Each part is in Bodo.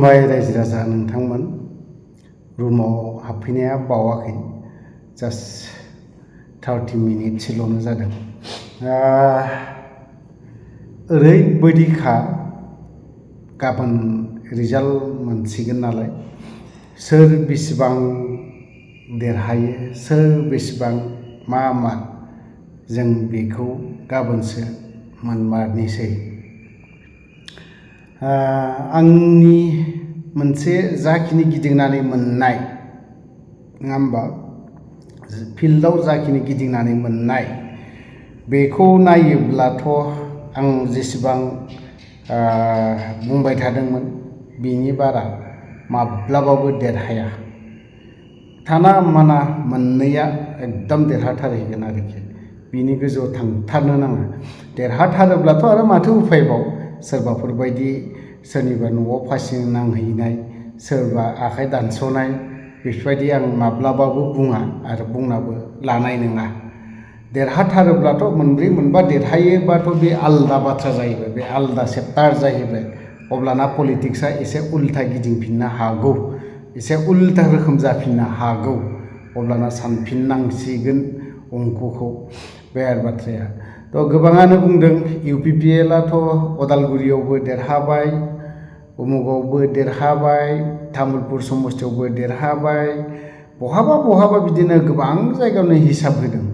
खुलुमबाय रायजो राजा नोंथांमोन। रुमाव हाबफैनाया बावाखै, जास्ट 30 मिनिटसोल'नो जादों। ओरैबायदिखा गाबोन रिजाल्ट मोनसिगोन नालाय, सोर बेसेबां देरहायो, सोर बेसेबां मा जों बेखौ गाबोनसो मोनमारनोसै। आंनि मोनसे जाखिनि गिदिंनानै मोननाय, नङा होमबा, फिल्डआव जाखिनि गिदिंनानै मोननाय बेखौ नायोब्लाथ' आं जेसेबां बुंबाय थादोंमोन बिनि बारा माब्लाबाबो देरहाया। थाना माना मोननैया एकदम देरहाथारहैगोन आरोखि, बिनि गोजौआव थांथारनो नाङा। देरहाथारोब्लाथ' आरो माथो उफायबाव, सोरबाफोर बायदि सोरनिबा न'आव फासि नांहैनाय, सोरबा आखाइ दानस'नाय, बेफोरबायदि आं माब्लाबाबो बुङा आरो बुंनाबो लानाय नङा। देरहाथारोब्लाथ' मोनब्रै मोनबा देरहायोबाथ' बे आलदा बाथ्रा जाहैबाय, बे आलदा चेप्टार जाहैबाय। अब्लाना पलिटिक्सआ एसे उल्था गिदिंफिननो हागौ, एसे उल्था रोखोम जाफिननो हागौ। अब्लाना सानफिननांसिगोन अंकखौ, बे आरो बाथ्राया। थ' गोबाङानो बुंदों UPPLआथ' अदालगुरियावबो देरहाबाय, उमुगावबो देरहाबाय, तामुलपुर समस्तियावबो देरहाबाय, बहाबा बिदिनो गोबां जायगायावनो हिसाब होदों,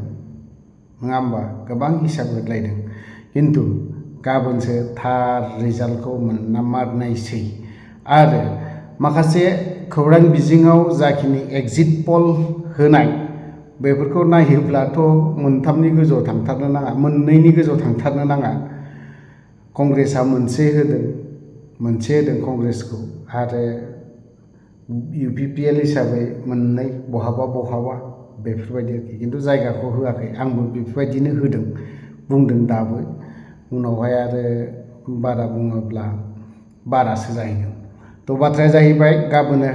नङा होमबा, गोबां हिसाब होलायदों। खिन्थु गाबोनसो थार रिजाल्टखौ मोनमारनायसै। आरो माखासे खौरां बिजोङाव जाखिनि एग्जिट पल होनाय, बेफोरखौ नायोब्लाथ' मोनथामनि गोजौआव थांथारनो नाङा, मोननैनि गोजौआव थांथारनो नाङा। कंग्रेसआ मोनसे होदों कंग्रेसखौ, आरो UPPL हिसाबै मोननै बहाबा बेफोरबायदि आरोखि। खिन्थु जायगाखौ होआखै, आंबो बेफोरबायदिनो बुंदों दाबो। उनावहाय आरो बारा बुङोब्ला बारासो जाहैगोन। थ' बाथ्राया जाहैबाय गाबोनो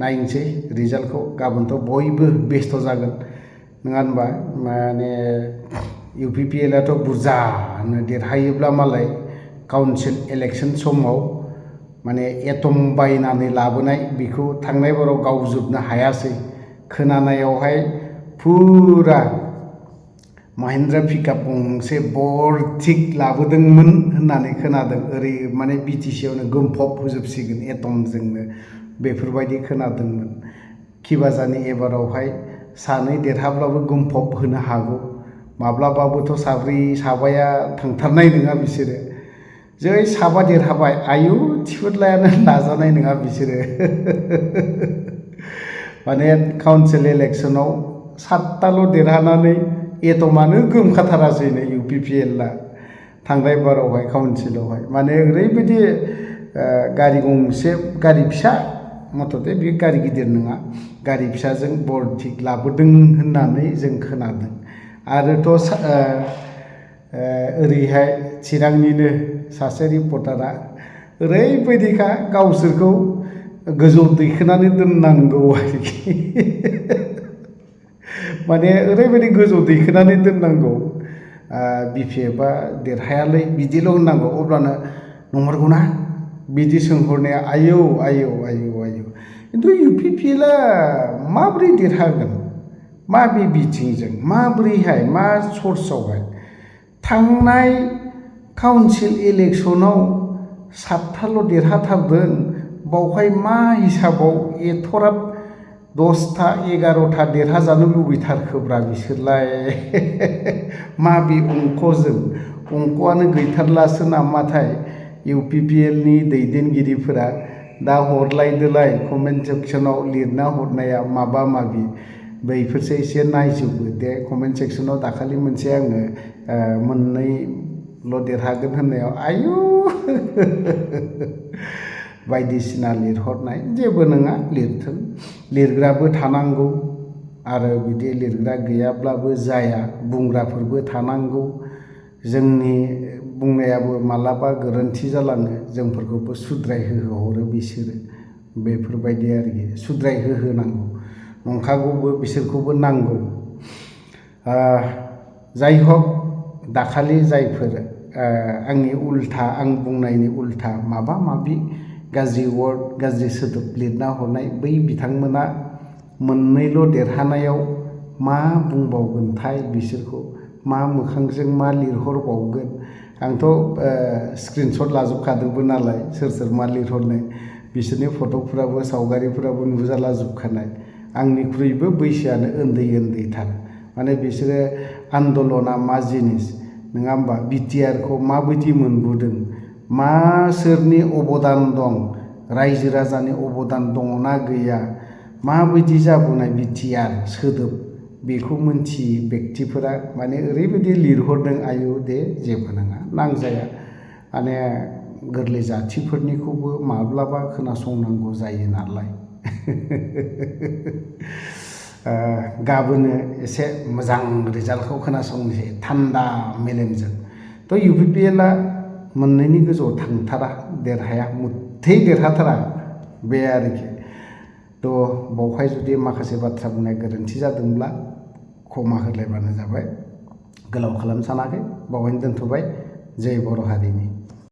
नायनोसै रिजाल्टखौ। गाबोनथ' बयबो बेस्थ' जागोन, नङा होनबा। माने UPPLआथ' बुरजानो देरहायोब्ला मालाय काउन्सिल इलेक्सन समाव माने एटम बायनानै लाबोनाय बेखौ थांनाय बाराव गावजोबनो हायासै। खोनानायावहाय फुरा महिन्द्रा पिकआप गंसे बरथिक लाबोदोंमोन होननानै खोनादों। ओरै माने BTCआवनो गोमफब होजोबसिगोन एटमजोंनो, बेफोरबायदि खोनादोंमोन। खिबाजानि एबारावहाय सानै देरहाब्लाबो गोमफब होनो हागौ। माब्लाबाबोथ' साब्रै साबाया थांथारनाय नङा बिसोरो। जै साबा देरहाबाय, आयु थिफुदलायानो लाजानाय नङा बिसोरो। माने काउन्सिल इलेक्सनाव 7थाल' देरहानानै एटमानो गोमखाथारासैनो UPPLआ थांनाय बारावहाय काउन्सिलावहाय। माने ओरैबायदि गारि गंसे, गारि फिसा, मथथे बेयो गारि गिदिर नङा, गारि फिसाजों बरथिक लाबोदों होननानै जों खोनादों। आरोथ' ओरैहाय चिरांनिनो सासे रिपर्टारा ओरैबायदिखा, गावसोरखौ गोजौ दैखोनानै दोननांगौ आरोखि। माने ओरैबायदि गोजौ दैखोनानै दोननांगौ, BPFआ देरहायालै बिदिल' होननांगौ। अब्लानो नंमारगौना बिदि सोंहरनाया आयौ। खिन्थु UPPLआ माबोरै देरहागोन, माबे बिथिंजों, माबोरैहाय, मा सर्सआवहाय? थांनाय काउन्सिल इलेक्सनाव 7थाल' देरहाथारदों, बावहाय मा हिसाबाव एथ'राब 10था 11था देरहाजानो लुबैथारखोब्रा बिसोरलाय? माबे अंकजों? अंकआनो गैथारलासो नामाथाय UPPLनि दैदेनगिरिफोरा दा हरलायदोलाय कमेन्ट सेक्सनाव लिरना हरनाया माबा माबि, बैफोरसो एसे नायजोबो दे कमेन्ट सेक्सनाव। दाखालि मोनसे आङो मोननैल' देरहागोन होननायाव आयु बायदिसिना लिरहरनाय। जेबो नङा, लिरथों, लिरग्राबो थानांगौ, आरो बिदि लिरग्रा गैयाब्लाबो जाया, बुंग्राफोरबो थानांगौ। जोंनि बुंनायाबो मालाबा गोरोन्थि जालाङो, जोंफोरखौबो सुद्रायहोहरो बिसोरो, बेफोरबायदि आरोखि। सुद्रायहोनांगौ, नंखागौबो बिसोरखौबो नांगौ। जाय हक, दाखालि जायफोर आंनि उल्था, आं बुंनायनि उल्था माबा माबि गाज्रि वर्ड गाज्रि सोदोब लिरना हरनाय बै बिथांमोना मोननैल' देरहानायाव मा बुंबावगोनथाय बिसोरखौ मा मोखांजों मा लिरहरबावगोन आंथ' स्क्रिनशट लाजोबखादोंबो नालाय सोर सोर मा लिरहरनाय बिसोरनि फट'फोराबो सावगारिफोराबो नुजालाजोबखानाय आंनिख्रुइबो बैसोआनो उन्दै उन्दैथार माने बिसोरो आन्दलना मा जिनिस नङा होमबा बिटिआरखौ माबायदि मोनबोदों मा सोरनि अबदान दं रायजो राजानि अबदान दङना गैया माबायदि जाबोनाय बिटिआर सोदोब बेखौ मोनथियै बेक्तिफोरा माने ओरैबायदि लिरहरदों आयु दे जेबो नङा नांजाया माने गोरलै जाथिफोरनिखौबो माब्लाबा खोनासंनांगौ जायो नालाय गाबोनो एसे मोजां रिजाल्टखौ खोनासंनोसै थान्दा मेलेमजों थ' UPPLआ मोननैनि गोजौआव थांथारा देरहाया मुथै देरहाथारा बे आरोखि थ' बावहाय जुदि माखासे बाथ्रा बुंनाय गोरोन्थि जादोंब्ला क्षमा होलायबानो जाबाय गोलाव खालामनो सानाखै बावहायनो दोनथ'बाय जय बर' हारिनि